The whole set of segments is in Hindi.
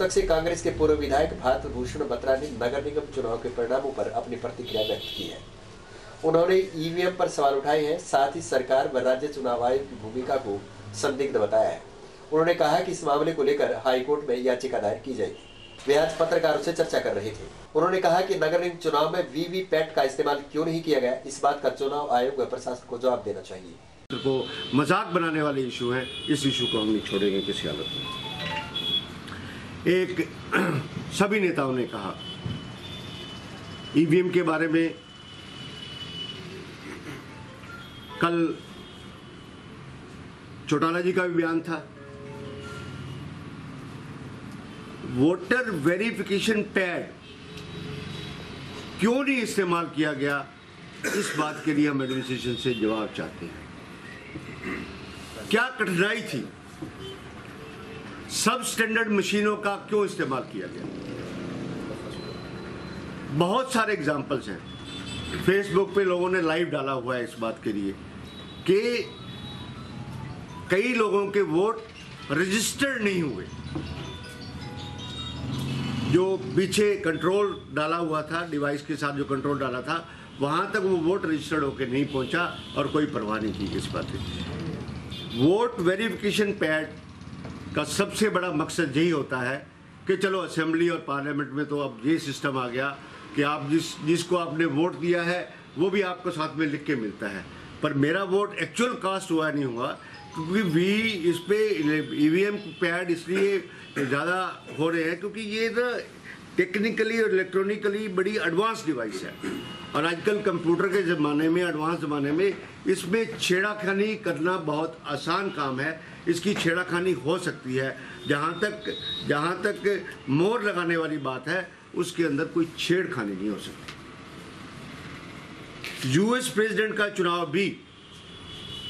सोनभद्र से कांग्रेस के पूर्व विधायक भारत भूषण बत्रा ने नगर निगम चुनाव के परिणामों पर अपनी प्रतिक्रिया व्यक्त की है। उन्होंने ईवीएम पर सवाल उठाए हैं, साथ ही सरकार व राज्य चुनाव आयोग की भूमिका को संदिग्ध बताया है। उन्होंने कहा कि इस मामले को लेकर हाईकोर्ट में याचिका दायर की जाएगी। वे आज पत्रकारों से चर्चा कर रहे थे। उन्होंने कहा कि नगर निगम चुनाव में वीवीपैट का इस्तेमाल क्यों नहीं किया गया, इस बात का चुनाव आयोग व प्रशासन को जवाब देना चाहिए। को मजाक बनाने वाले इशू है, इस इशू को हम नहीं छोड़ेंगे किसी हालत में। एक सभी नेताओं ने कहा ईवीएम के बारे में, कल चौटाला जी का भी बयान था। वोटर वेरिफिकेशन पैड क्यों नहीं इस्तेमाल किया गया, इस बात के लिए हम एडमिनिस्ट्रेशन से जवाब चाहते हैं। क्या कठिनाई थी, सब स्टैंडर्ड मशीनों का क्यों इस्तेमाल किया गया? बहुत सारे एग्जाम्पल्स हैं। फेसबुक पे लोगों ने लाइव डाला हुआ है इस बात के लिए कि कई लोगों के वोट रजिस्टर्ड नहीं हुए। जो पीछे कंट्रोल डाला हुआ था, डिवाइस के साथ जो कंट्रोल डाला था, वहां तक वो वोट रजिस्टर्ड होकर नहीं पहुंचा और कोई परवाह नहीं की इस बात की। वोट वेरिफिकेशन पैड का सबसे बड़ा मकसद यही होता है कि चलो असेंबली और पार्लियामेंट में तो अब ये सिस्टम आ गया कि आप जिसको आपने वोट दिया है वो भी आपको साथ में लिख के मिलता है, पर मेरा वोट एक्चुअल कास्ट हुआ नहीं हुआ, क्योंकि इस पे ईवीएम पैड इसलिए ज़्यादा हो रहे हैं क्योंकि ये ना टेक्निकली और इलेक्ट्रॉनिकली बड़ी एडवांस डिवाइस है और आजकल कंप्यूटर के ज़माने में, एडवांस ज़माने में इसमें छेड़ाखानी करना बहुत आसान काम है। इसकी छेड़ाखानी हो सकती है। जहाँ तक मोहर लगाने वाली बात है उसके अंदर कोई छेड़खानी नहीं हो सकती। यूएस प्रेसिडेंट का चुनाव भी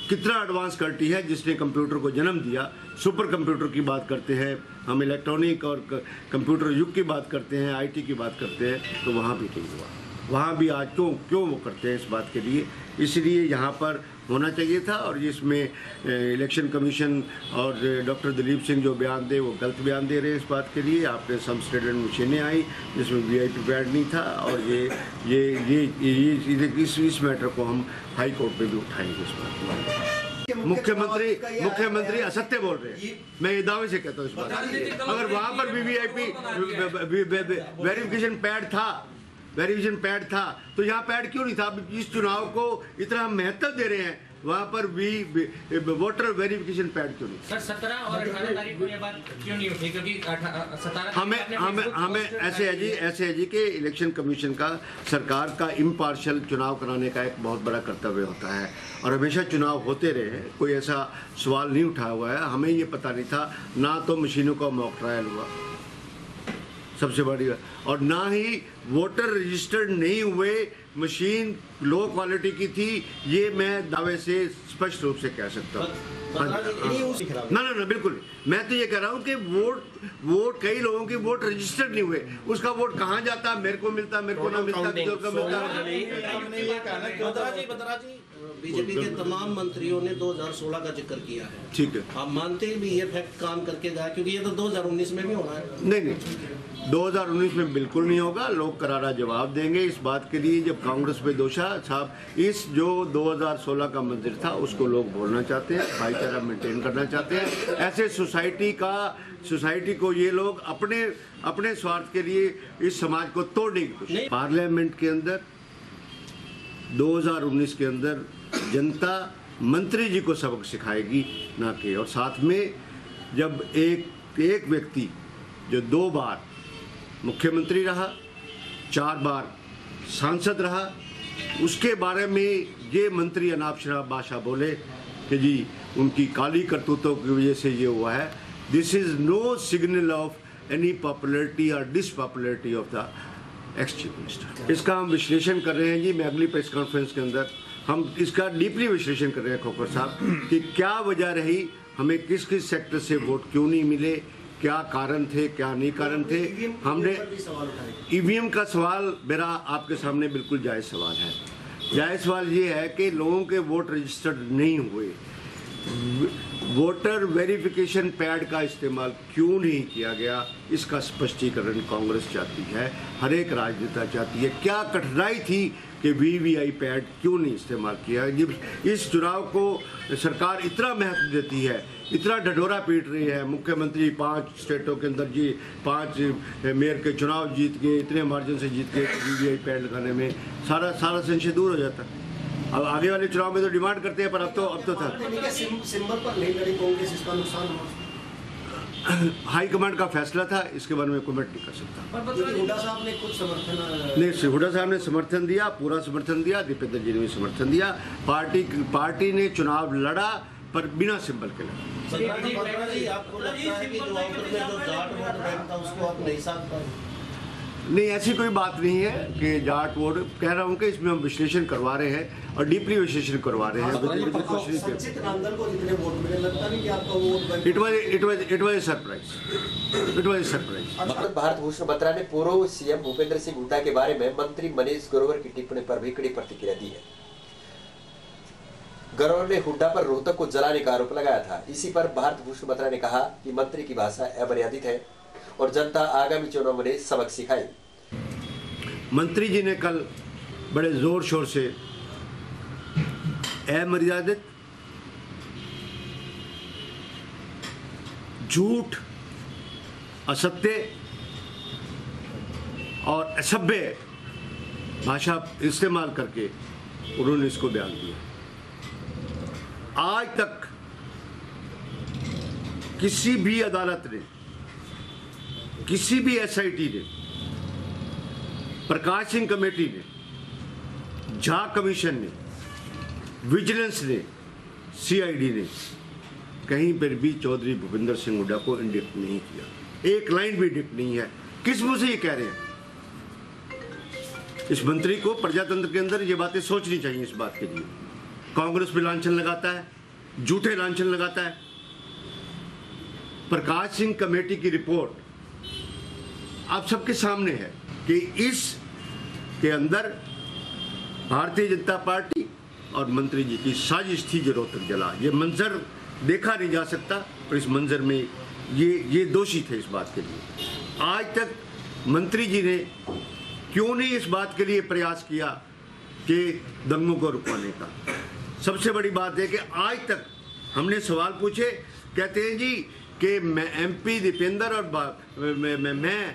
कितना एडवांस करती है, जिसने कंप्यूटर को जन्म दिया। सुपर कंप्यूटर की बात करते हैं हम, इलेक्ट्रॉनिक और कंप्यूटर युग की बात करते हैं, आईटी की बात करते हैं, तो वहाँ भी नहीं हुआ। वहाँ भी आज क्यों वो करते हैं इस बात के लिए, इसलिए यहाँ पर होना चाहिए था। और इसमें इलेक्शन कमीशन और डॉक्टर दिलीप सिंह जो बयान दे वो गलत बयान दे रहे हैं इस बात के लिए। आपने सब स्टैंडर्ड मशीनें आई जिसमें वीआईपी पैड नहीं था और इस मैटर को हम हाई कोर्ट में भी उठाएंगे इस बात। मुख्यमंत्री असत्य बोल रहे हैं, मैं ये दावे से कहता हूँ इस बात। अगर वहाँ पर वीवीआईपी वेरिफिकेशन पैड था तो यहाँ पैड क्यों नहीं था? इस चुनाव को इतना हम महत्व दे रहे हैं, वहाँ पर भी वोटर वेरिफिकेशन पैड क्यों नहीं? सर 17 और 18 तारीख को ये बात क्यों नहीं उठी? क्योंकि 17 हमें ऐसे है जी कि इलेक्शन कमीशन का, सरकार का इम्पार्शियल चुनाव कराने का एक बहुत बड़ा कर्तव्य होता है और हमेशा चुनाव होते रहे हैं, कोई ऐसा सवाल नहीं उठा हुआ है। हमें ये पता नहीं था, ना तो मशीनों का मॉक ट्रायल हुआ सबसे बड़ी बात, और ना ही वोटर रजिस्टर्ड नहीं हुए, मशीन लो क्वालिटी की थी, ये मैं दावे से स्पष्ट रूप से कह सकता हूँ। ना बिल्कुल, मैं तो ये कह रहा हूँ कि वोट कई लोगों के वोट रजिस्टर्ड नहीं हुए, उसका वोट कहाँ जाता, मेरे को मिलता, मेरे को ना मिलता, बीजेपी के तमाम मंत्रियों ने 2016 का जिक्र किया है। ठीक है, आप मानते हैं भी ये फैक्ट काम करके गया, क्योंकि ये तो 2019 में भी होना है। नहीं 2019 में बिल्कुल नहीं होगा। लोग करारा जवाब देंगे इस बात के लिए। जब कांग्रेस पे दोषा साहब, इस जो 2016 का मंदिर था उसको लोग बोलना चाहते हैं, भाईचारा मेंटेन करना चाहते हैं। ऐसे सोसाइटी को ये लोग अपने स्वार्थ के लिए इस समाज को तोड़ने की कोशिश। पार्लियामेंट के अंदर 2019 के अंदर जनता मंत्री जी को सबक सिखाएगी, ना कि, और साथ में जब एक व्यक्ति जो 2 बार मुख्यमंत्री रहा, 4 बार सांसद रहा, उसके बारे में ये मंत्री अनाप शनाप भाषा बोले कि जी उनकी काली करतूतों की वजह से ये हुआ है, this is no signal of any popularity और dispopularity of the ex chief minister. इसका हम विश्लेषण कर रहे हैं जी। मैं अगली प्रेस कॉन्फ्रेंस के अंदर हम इसका डीपली विश्लेषण कर रहे हैं खोखर साहब कि क्या वजह रही, हमें किस किस सेक्टर से वोट क्यों नहीं मिले, क्या कारण थे, क्या नहीं कारण थे। हमने ईवीएम का सवाल मेरा आपके सामने बिल्कुल जायज़ सवाल है। जायज़ सवाल ये है कि लोगों के वोट रजिस्टर्ड नहीं हुए, वोटर वेरिफिकेशन पैड का इस्तेमाल क्यों नहीं किया गया, इसका स्पष्टीकरण कांग्रेस चाहती है, हर एक राजनेता चाहती है। क्या कठिनाई थी कि वीवीआई पैड क्यों नहीं इस्तेमाल किया? इस चुनाव को सरकार इतना महत्व देती है, इतना ढढोरा पीट रही है, मुख्यमंत्री 5 स्टेटों के अंदर 5 मेयर के चुनाव जीत के, इतने मार्जिन से जीत के, वीवीआई पैड लगाने में सारा संशय दूर हो जाता। अब आगे वाले चुनाव में तो डिमांड करते हैं, पर अब तो था सिंबल पर नहीं लड़ी कांग्रेस, इसका नुकसान हुआ। हाईकमांड का फैसला था, इसके बारे में कमेंट नहीं कर सकता। हुड्डा साहब ने कुछ समर्थन नहीं, हुड्डा साहब ने समर्थन दिया, पूरा समर्थन दिया, दीपेंद्र जी ने भी समर्थन दिया। पार्टी ने चुनाव लड़ा पर बिना सिंबल के लड़ा। आपको लगता है कि जो जाट वोट बैंक था उसको आप नहीं साध पाए? नहीं, ऐसी कोई बात नहीं है कि जाट वोट, कह रहा हूँ कि इसमें हम विश्लेषण करवा रहे हैं और डीपली विश्लेषण करवा रहे हैं। It was surprise. Bharat Bhushan Batra ने पूर्व सीएम भूपेंद्र सिंह हुड्डा के बारे में मंत्री मनीष ग्रोवर की टिप्पणी पर भी कड़ी प्रतिक्रिया दी है। ग्रोवर ने हुड्डा पर रोहतक को जलाने का आरोप लगाया था। इसी पर भारत भूषण बत्रा ने कहा कि मंत्री की भाषा अमर्यादित है और जनता आगामी चुनाव में सबक सिखाई। मंत्री जी ने कल बड़े जोर शोर से अमर्यादित, झूठ, असत्य और असभ्य भाषा इस्तेमाल करके उन्होंने इसको बयान दिया। आज तक किसी भी अदालत ने, किसी भी एसआईटी ने, प्रकाश सिंह कमेटी ने, झा कमीशन ने, विजिलेंस ने, सीआईडी ने कहीं पर भी चौधरी भूपेंद्र सिंह हुड्डा को इंडिक्ट नहीं किया। एक लाइन भी इंडिक्ट नहीं है। किस मुंह से ये कह रहे हैं? इस मंत्री को प्रजातंत्र के अंदर ये बातें सोचनी चाहिए। इस बात के लिए कांग्रेस पे लांछन लगाता है, झूठे लांछन लगाता है। प्रकाश सिंह कमेटी की रिपोर्ट आप सबके सामने है कि इस के अंदर भारतीय जनता पार्टी और मंत्री जी की साजिश थी जो रोहतक जला। ये मंजर देखा नहीं जा सकता, पर इस मंजर में ये दोषी थे इस बात के लिए। आज तक मंत्री जी ने क्यों नहीं इस बात के लिए प्रयास किया कि दंगों को रुकवाने का? सबसे बड़ी बात है कि आज तक हमने सवाल पूछे, कहते हैं जी कि मैं एमपी दीपेंद्र और मैं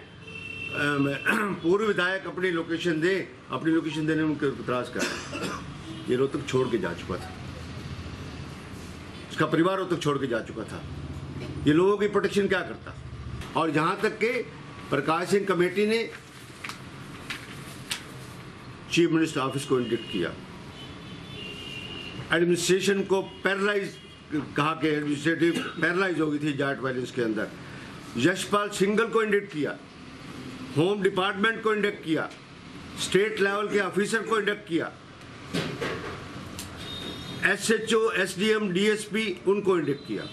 पूर्व विधायक अपनी लोकेशन देने में इतराज कर रहा है। ये रोहतक छोड़ के जा चुका था, इसका परिवार रोहतक छोड़ के जा चुका था। ये लोगों की प्रोटेक्शन क्या करता? और जहां तक के प्रकाश सिंह कमेटी ने चीफ मिनिस्टर ऑफिस को इंडिक्ट किया, एडमिनिस्ट्रेशन को पैरालाइज कहा कि एडमिनिस्ट्रेटिव पैरालाइज हो गई थी जाट वायलेंस के अंदर। यशपाल सिंघल को इंडिक्ट किया, होम डिपार्टमेंट को इंडिक्ट किया, स्टेट लेवल के ऑफिसर को इंडिक्ट किया, एसएचओ, एसडीएम, डीएसपी उनको इंडिक्ट किया।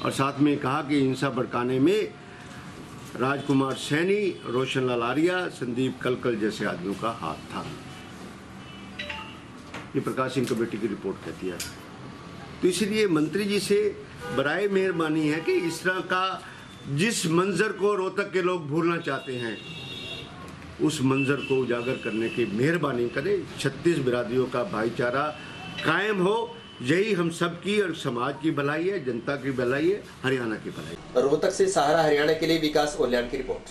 और साथ में कहा कि हिंसा भड़काने में राजकुमार सैनी, रोशन लाल आर्या, संदीप कलकल जैसे आदमियों का हाथ था। ये प्रकाश सिंह कमेटी की रिपोर्ट कहती है। तो इसलिए मंत्री जी से बराए मेहरबानी है कि इस तरह का जिस मंजर को रोहतक के लोग भूलना चाहते हैं, उस मंजर को उजागर करने की मेहरबानी करें। 36 बिरादरियों का भाईचारा कायम हो, यही हम सब की और समाज की भलाई है, जनता की भलाई है, हरियाणा की भलाई। रोहतक से सहारा हरियाणा के लिए विकास ओल्यान की रिपोर्ट।